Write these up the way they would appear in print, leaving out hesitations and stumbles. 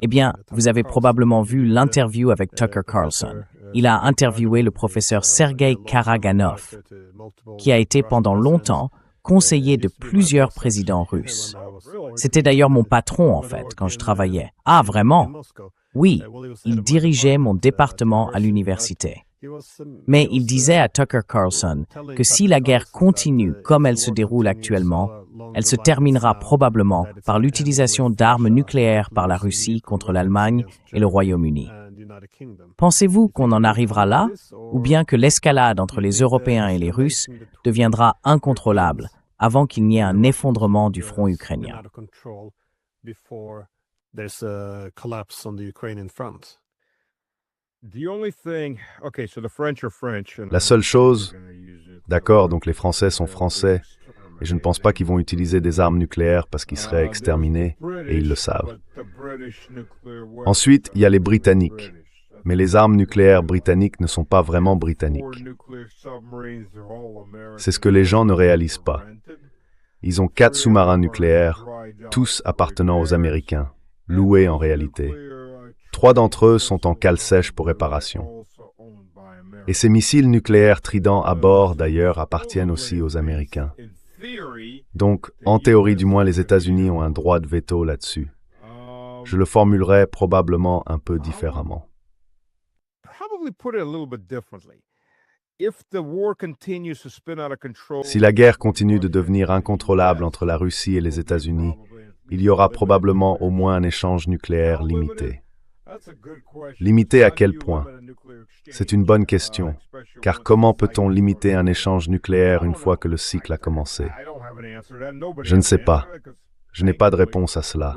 Eh bien, vous avez probablement vu l'interview avec Tucker Carlson. Il a interviewé le professeur Sergei Karaganov, qui a été pendant longtemps conseiller de plusieurs présidents russes. C'était d'ailleurs mon patron, en fait, quand je travaillais. Ah, vraiment? Oui, il dirigeait mon département à l'université. Mais il disait à Tucker Carlson que si la guerre continue comme elle se déroule actuellement, elle se terminera probablement par l'utilisation d'armes nucléaires par la Russie contre l'Allemagne et le Royaume-Uni. Pensez-vous qu'on en arrivera là, ou bien que l'escalade entre les Européens et les Russes deviendra incontrôlable avant qu'il n'y ait un effondrement du front ukrainien? La seule chose, d'accord, donc les Français sont français, et je ne pense pas qu'ils vont utiliser des armes nucléaires parce qu'ils seraient exterminés, et ils le savent. Ensuite, il y a les Britanniques. Mais les armes nucléaires britanniques ne sont pas vraiment britanniques. C'est ce que les gens ne réalisent pas. Ils ont 4 sous-marins nucléaires, tous appartenant aux Américains, loués en réalité. 3 d'entre eux sont en cale sèche pour réparation. Et ces missiles nucléaires Trident à bord, d'ailleurs, appartiennent aussi aux Américains. Donc, en théorie du moins, les États-Unis ont un droit de veto là-dessus. Je le formulerai probablement un peu différemment. Si la guerre continue de devenir incontrôlable entre la Russie et les États-Unis, il y aura probablement au moins un échange nucléaire limité. Limité à quel point? C'est une bonne question, car comment peut-on limiter un échange nucléaire une fois que le cycle a commencé? Je ne sais pas. Je n'ai pas de réponse à cela.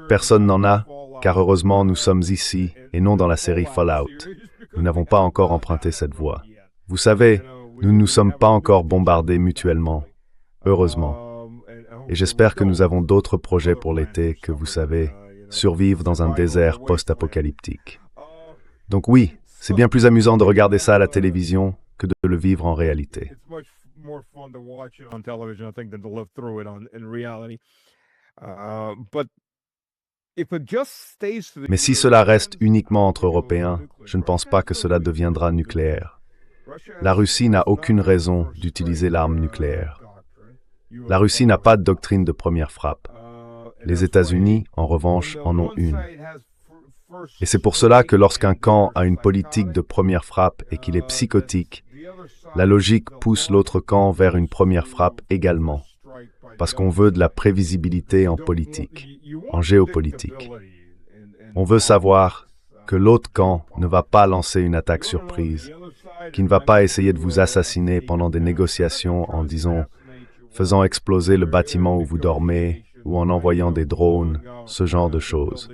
Personne n'en a, car heureusement nous sommes ici et non dans la série Fallout. Nous n'avons pas encore emprunté cette voie. Vous savez, nous ne nous sommes pas encore bombardés mutuellement, heureusement. Et j'espère que nous avons d'autres projets pour l'été que, vous savez, survivre dans un désert post-apocalyptique. Donc oui, c'est bien plus amusant de regarder ça à la télévision que de le vivre en réalité. Mais si cela reste uniquement entre Européens, je ne pense pas que cela deviendra nucléaire. La Russie n'a aucune raison d'utiliser l'arme nucléaire. La Russie n'a pas de doctrine de première frappe. Les États-Unis, en revanche, en ont une. Et c'est pour cela que lorsqu'un camp a une politique de première frappe et qu'il est psychotique, la logique pousse l'autre camp vers une première frappe également, parce qu'on veut de la prévisibilité en politique, en géopolitique. On veut savoir que l'autre camp ne va pas lancer une attaque surprise, qui ne va pas essayer de vous assassiner pendant des négociations en, disons, faisant exploser le bâtiment où vous dormez, ou en envoyant des drones, ce genre de choses.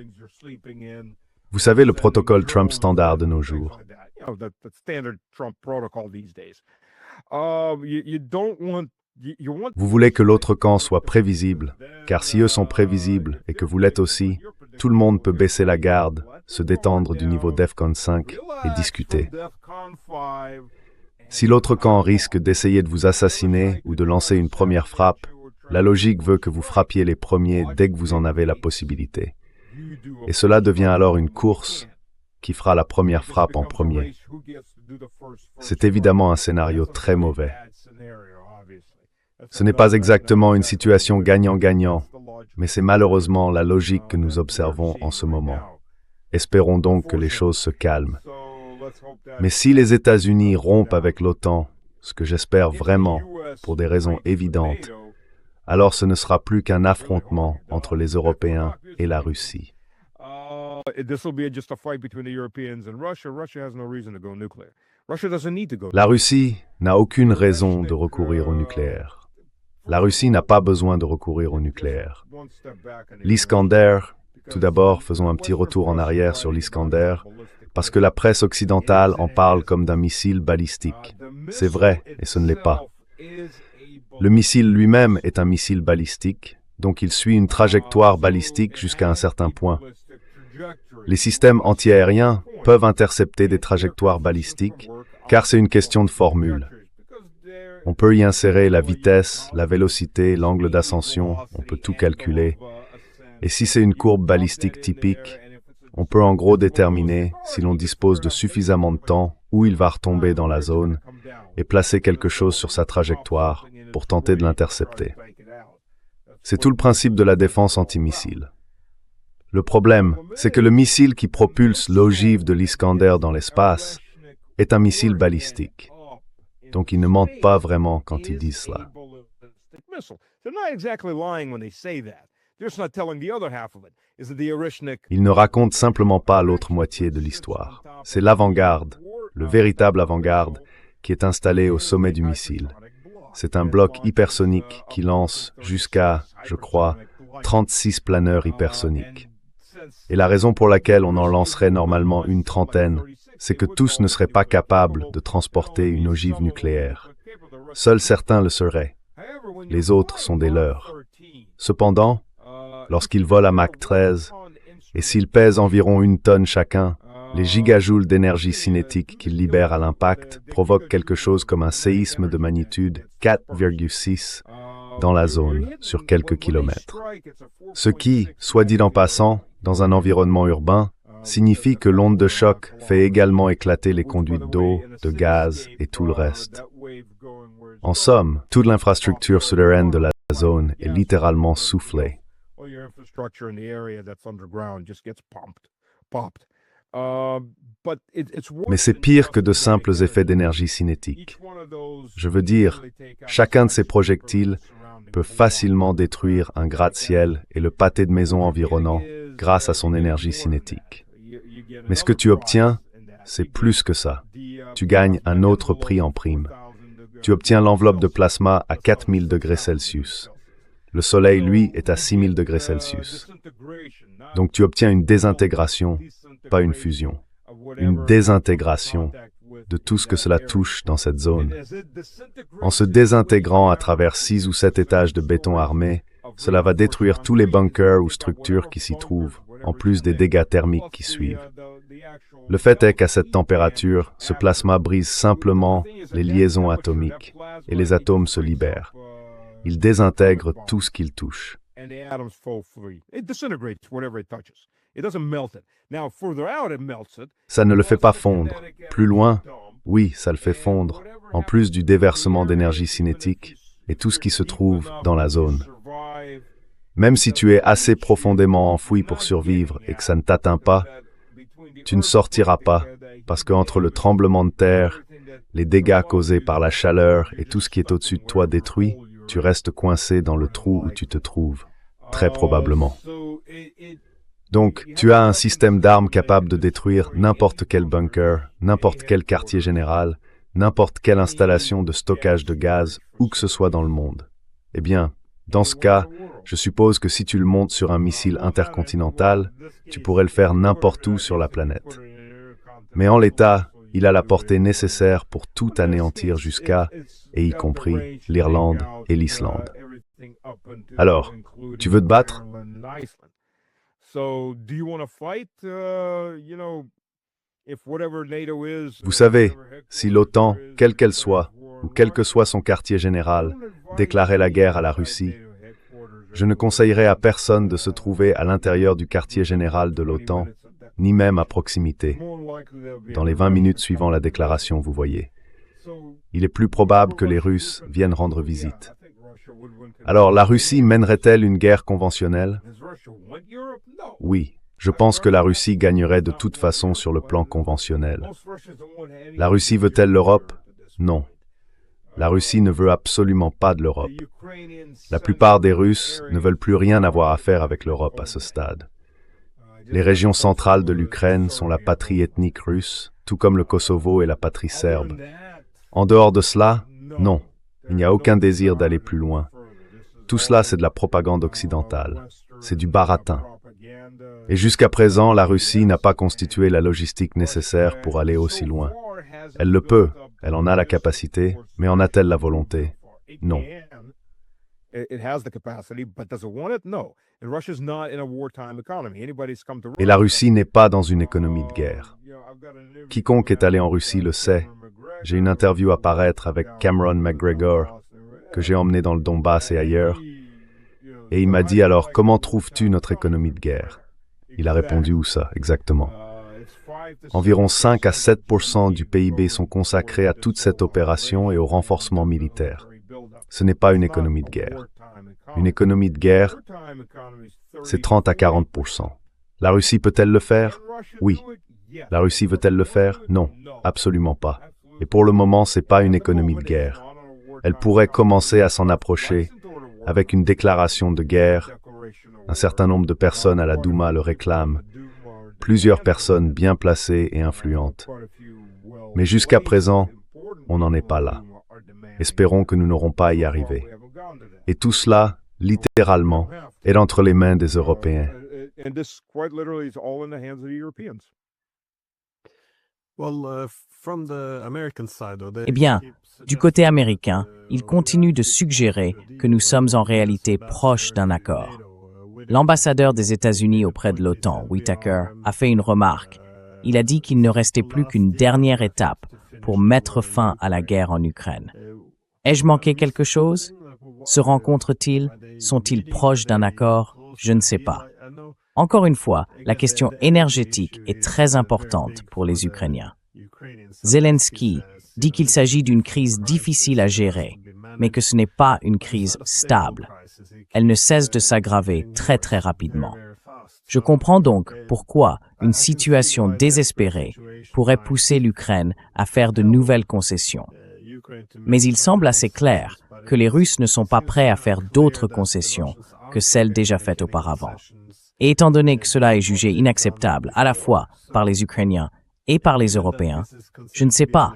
Vous savez le protocole Trump standard de nos jours. Vous voulez que l'autre camp soit prévisible, car si eux sont prévisibles et que vous l'êtes aussi, tout le monde peut baisser la garde, se détendre du niveau DEFCON 5 et discuter. Si l'autre camp risque d'essayer de vous assassiner ou de lancer une première frappe, la logique veut que vous frappiez les premiers dès que vous en avez la possibilité. Et cela devient alors une course qui fera la première frappe en premier. C'est évidemment un scénario très mauvais. Ce n'est pas exactement une situation gagnant-gagnant, mais c'est malheureusement la logique que nous observons en ce moment. Espérons donc que les choses se calment. Mais si les États-Unis rompent avec l'OTAN, ce que j'espère vraiment, pour des raisons évidentes, alors ce ne sera plus qu'un affrontement entre les Européens et la Russie. La Russie n'a aucune raison de recourir au nucléaire. La Russie n'a pas besoin de recourir au nucléaire. L'Iskander, tout d'abord, faisons un petit retour en arrière sur l'Iskander, parce que la presse occidentale en parle comme d'un missile balistique. C'est vrai, et ce ne l'est pas. Le missile lui-même est un missile balistique, donc il suit une trajectoire balistique jusqu'à un certain point. Les systèmes antiaériens peuvent intercepter des trajectoires balistiques, car c'est une question de formule. On peut y insérer la vitesse, la vélocité, l'angle d'ascension, on peut tout calculer. Et si c'est une courbe balistique typique, on peut en gros déterminer, si l'on dispose de suffisamment de temps, où il va retomber dans la zone et placer quelque chose sur sa trajectoire pour tenter de l'intercepter. C'est tout le principe de la défense antimissile. Le problème, c'est que le missile qui propulse l'ogive de l'Iskander dans l'espace est un missile balistique. Donc ils ne mentent pas vraiment quand ils disent cela. Ils ne racontent simplement pas l'autre moitié de l'histoire. C'est l'avant-garde, le véritable avant-garde, qui est installé au sommet du missile. C'est un bloc hypersonique qui lance jusqu'à, je crois, 36 planeurs hypersoniques. Et la raison pour laquelle on en lancerait normalement une trentaine, c'est que tous ne seraient pas capables de transporter une ogive nucléaire. Seuls certains le seraient. Les autres sont des leurs. Cependant, lorsqu'ils volent à Mach 13, et s'ils pèsent environ 1 tonne chacun, les gigajoules d'énergie cinétique qu'ils libèrent à l'impact provoquent quelque chose comme un séisme de magnitude 4,6 dans la zone, sur quelques kilomètres. Ce qui, soit dit en passant, dans un environnement urbain, signifie que l'onde de choc fait également éclater les conduites d'eau, de gaz et tout le reste. En somme, toute l'infrastructure souterraine de la zone est littéralement soufflée. Mais c'est pire que de simples effets d'énergie cinétique. Je veux dire, chacun de ces projectiles peut facilement détruire un gratte-ciel et le pâté de maison environnant grâce à son énergie cinétique. Mais ce que tu obtiens, c'est plus que ça. Tu gagnes un autre prix en prime. Tu obtiens l'enveloppe de plasma à 4000 degrés Celsius. Le Soleil, lui, est à 6000 degrés Celsius. Donc tu obtiens une désintégration, pas une fusion. Une désintégration de tout ce que cela touche dans cette zone. En se désintégrant à travers 6 ou 7 étages de béton armé, cela va détruire tous les bunkers ou structures qui s'y trouvent, en plus des dégâts thermiques qui suivent. Le fait est qu'à cette température, ce plasma brise simplement les liaisons atomiques et les atomes se libèrent. Il désintègre tout ce qu'il touche. Ça ne le fait pas fondre. Plus loin, oui, ça le fait fondre, en plus du déversement d'énergie cinétique et tout ce qui se trouve dans la zone. Même si tu es assez profondément enfoui pour survivre et que ça ne t'atteint pas, tu ne sortiras pas, parce qu'entre le tremblement de terre, les dégâts causés par la chaleur et tout ce qui est au-dessus de toi détruit, tu restes coincé dans le trou où tu te trouves, très probablement. Donc, tu as un système d'armes capable de détruire n'importe quel bunker, n'importe quel quartier général, n'importe quelle installation de stockage de gaz, où que ce soit dans le monde. Eh bien, dans ce cas, je suppose que si tu le montes sur un missile intercontinental, tu pourrais le faire n'importe où sur la planète. Mais en l'état, il a la portée nécessaire pour tout anéantir jusqu'à, et y compris, l'Irlande et l'Islande. Alors, tu veux te battre? Vous savez, si l'OTAN, quelle qu'elle soit, ou quel que soit son quartier général, déclarait la guerre à la Russie, je ne conseillerais à personne de se trouver à l'intérieur du quartier général de l'OTAN, ni même à proximité. Dans les 20 minutes suivant la déclaration, vous voyez. Il est plus probable que les Russes viennent rendre visite. Alors, la Russie mènerait-elle une guerre conventionnelle? Oui, je pense que la Russie gagnerait de toute façon sur le plan conventionnel. La Russie veut-elle l'Europe? Non. La Russie ne veut absolument pas de l'Europe. La plupart des Russes ne veulent plus rien avoir à faire avec l'Europe à ce stade. Les régions centrales de l'Ukraine sont la patrie ethnique russe, tout comme le Kosovo est la patrie serbe. En dehors de cela, non, il n'y a aucun désir d'aller plus loin. Tout cela, c'est de la propagande occidentale. C'est du baratin. Et jusqu'à présent, la Russie n'a pas constitué la logistique nécessaire pour aller aussi loin. Elle le peut, elle en a la capacité, mais en a-t-elle la volonté? Non. Et la Russie n'est pas dans une économie de guerre. Quiconque est allé en Russie le sait. J'ai une interview à paraître avec Cameron McGregor, que j'ai emmené dans le Donbass et ailleurs. Et il m'a dit alors, comment trouves-tu notre économie de guerre? Il a répondu où ça, exactement? Environ 5 à 7% du PIB sont consacrés à toute cette opération et au renforcement militaire. Ce n'est pas une économie de guerre. Une économie de guerre, c'est 30 à 40%. La Russie peut-elle le faire? Oui. La Russie veut-elle le faire? Non, absolument pas. Et pour le moment, ce n'est pas une économie de guerre. Elle pourrait commencer à s'en approcher avec une déclaration de guerre. Un certain nombre de personnes à la Douma le réclament. Plusieurs personnes bien placées et influentes. Mais jusqu'à présent, on n'en est pas là. Espérons que nous n'aurons pas à y arriver. Et tout cela, littéralement, est entre les mains des Européens. Eh bien, du côté américain, il continue de suggérer que nous sommes en réalité proches d'un accord. L'ambassadeur des États-Unis auprès de l'OTAN, Whitaker, a fait une remarque. Il a dit qu'il ne restait plus qu'une dernière étape pour mettre fin à la guerre en Ukraine. Ai-je manqué quelque chose? Se rencontrent-ils? Sont-ils proches d'un accord? Je ne sais pas. Encore une fois, la question énergétique est très importante pour les Ukrainiens. Zelensky dit qu'il s'agit d'une crise difficile à gérer, mais que ce n'est pas une crise stable. Elle ne cesse de s'aggraver très très rapidement. Je comprends donc pourquoi une situation désespérée pourrait pousser l'Ukraine à faire de nouvelles concessions. Mais il semble assez clair que les Russes ne sont pas prêts à faire d'autres concessions que celles déjà faites auparavant. Et étant donné que cela est jugé inacceptable à la fois par les Ukrainiens et par les Européens, je ne sais pas.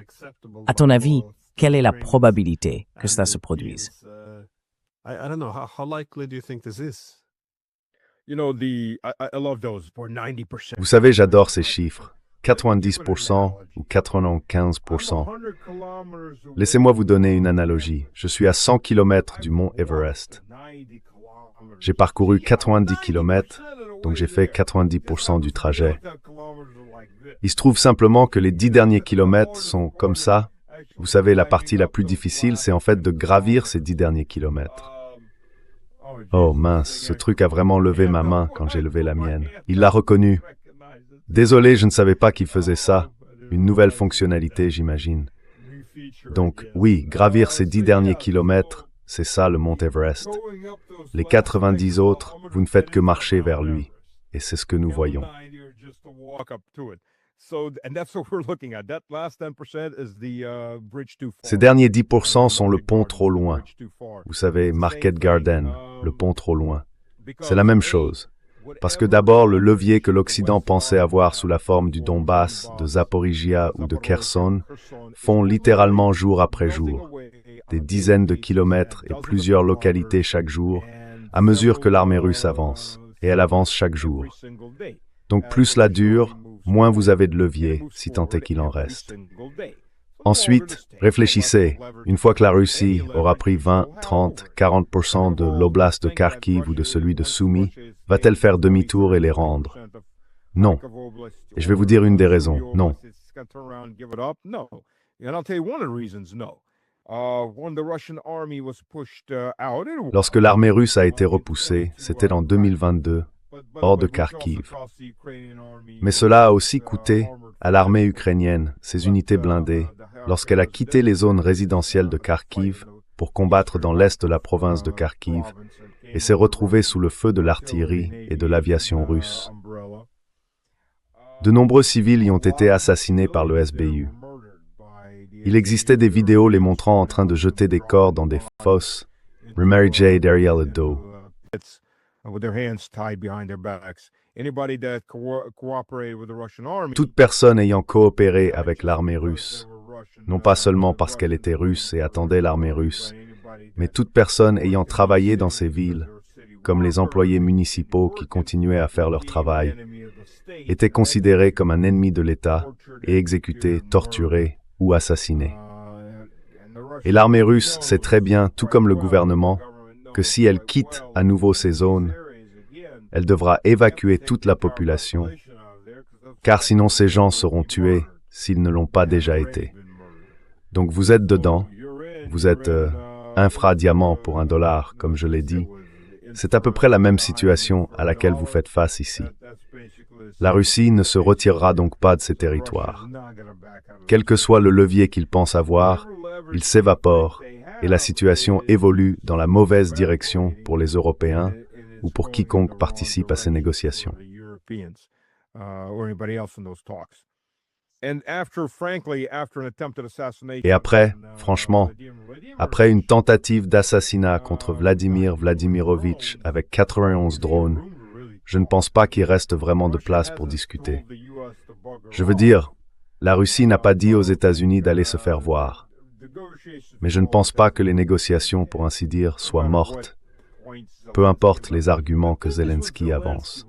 À ton avis, quelle est la probabilité que cela se produise? Vous savez, j'adore ces chiffres. 90% ou 95%. Laissez-moi vous donner une analogie. Je suis à 100 km du mont Everest. J'ai parcouru 90 km, donc j'ai fait 90% du trajet. Il se trouve simplement que les 10 derniers kilomètres sont comme ça. Vous savez, la partie la plus difficile, c'est en fait de gravir ces 10 derniers kilomètres. Oh mince, ce truc a vraiment levé ma main quand j'ai levé la mienne. Il l'a reconnu. Désolé, je ne savais pas qu'il faisait ça. Une nouvelle fonctionnalité, j'imagine. Donc, oui, gravir ces 10 derniers kilomètres, c'est ça le mont Everest. Les 90 autres, vous ne faites que marcher vers lui. Et c'est ce que nous voyons. Ces derniers 10% sont le pont trop loin. Vous savez, Market Garden, le pont trop loin. C'est la même chose. Parce que d'abord, le levier que l'Occident pensait avoir sous la forme du Donbass, de Zaporizhia ou de Kherson font littéralement jour après jour, des dizaines de kilomètres et plusieurs localités chaque jour, à mesure que l'armée russe avance, et elle avance chaque jour. Donc plus cela dure, moins vous avez de levier, si tant est qu'il en reste. Ensuite, réfléchissez, une fois que la Russie aura pris 20, 30, 40% de l'oblast de Kharkiv ou de celui de Soumy, va-t-elle faire demi-tour et les rendre? Non. Et je vais vous dire une des raisons, non. Lorsque l'armée russe a été repoussée, c'était en 2022, hors de Kharkiv. Mais cela a aussi coûté à l'armée ukrainienne, ses unités blindées, lorsqu'elle a quitté les zones résidentielles de Kharkiv pour combattre dans l'est de la province de Kharkiv et s'est retrouvée sous le feu de l'artillerie et de l'aviation russe. De nombreux civils y ont été assassinés par le SBU. Il existait des vidéos les montrant en train de jeter des corps dans des fosses. Remary J. Dariel Edo. Toute personne ayant coopéré avec l'armée russe, non pas seulement parce qu'elle était russe et attendait l'armée russe, mais toute personne ayant travaillé dans ces villes, comme les employés municipaux qui continuaient à faire leur travail, était considérée comme un ennemi de l'État et exécutée, torturée ou assassinée. Et l'armée russe sait très bien, tout comme le gouvernement, que si elle quitte à nouveau ces zones, elle devra évacuer toute la population, car sinon ces gens seront tués s'ils ne l'ont pas déjà été. Donc vous êtes dedans, vous êtes infra-diamant pour $1, comme je l'ai dit, C'est à peu près la même situation à laquelle vous faites face ici. La Russie ne se retirera donc pas de ses territoires. Quel que soit le levier qu'il pense avoir, il s'évapore et la situation évolue dans la mauvaise direction pour les Européens ou pour quiconque participe à ces négociations. Et après, franchement, après une tentative d'assassinat contre Vladimir Vladimirovitch avec 91 drones, je ne pense pas qu'il reste vraiment de place pour discuter. Je veux dire, la Russie n'a pas dit aux États-Unis d'aller se faire voir. Mais je ne pense pas que les négociations, pour ainsi dire, soient mortes, peu importe les arguments que Zelensky avance.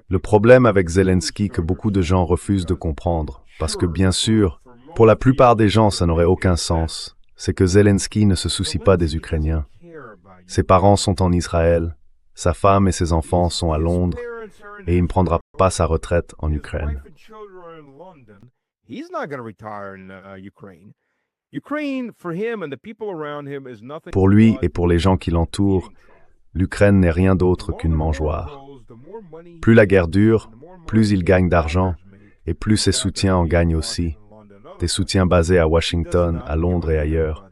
Le problème avec Zelensky que beaucoup de gens refusent de comprendre, parce que bien sûr, pour la plupart des gens ça n'aurait aucun sens, c'est que Zelensky ne se soucie pas des Ukrainiens. Ses parents sont en Israël, sa femme et ses enfants sont à Londres, et il ne prendra pas sa retraite en Ukraine. Pour lui et pour les gens qui l'entourent, l'Ukraine n'est rien d'autre qu'une mangeoire. Plus la guerre dure, plus il gagne d'argent, et plus ses soutiens en gagnent aussi. Des soutiens basés à Washington, à Londres et ailleurs.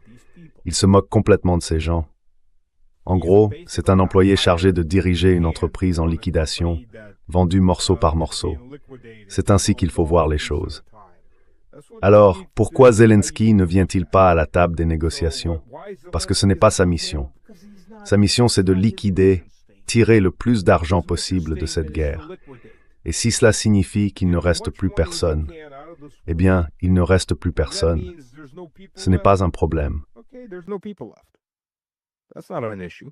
Il se moque complètement de ces gens. En gros, c'est un employé chargé de diriger une entreprise en liquidation, vendue morceau par morceau. C'est ainsi qu'il faut voir les choses. Alors, pourquoi Zelensky ne vient-il pas à la table des négociations? Parce que ce n'est pas sa mission. Sa mission, c'est de liquider, tirer le plus d'argent possible de cette guerre. Et si cela signifie qu'il ne reste plus personne, eh bien, il ne reste plus personne. Ce n'est pas un problème. That's not an issue.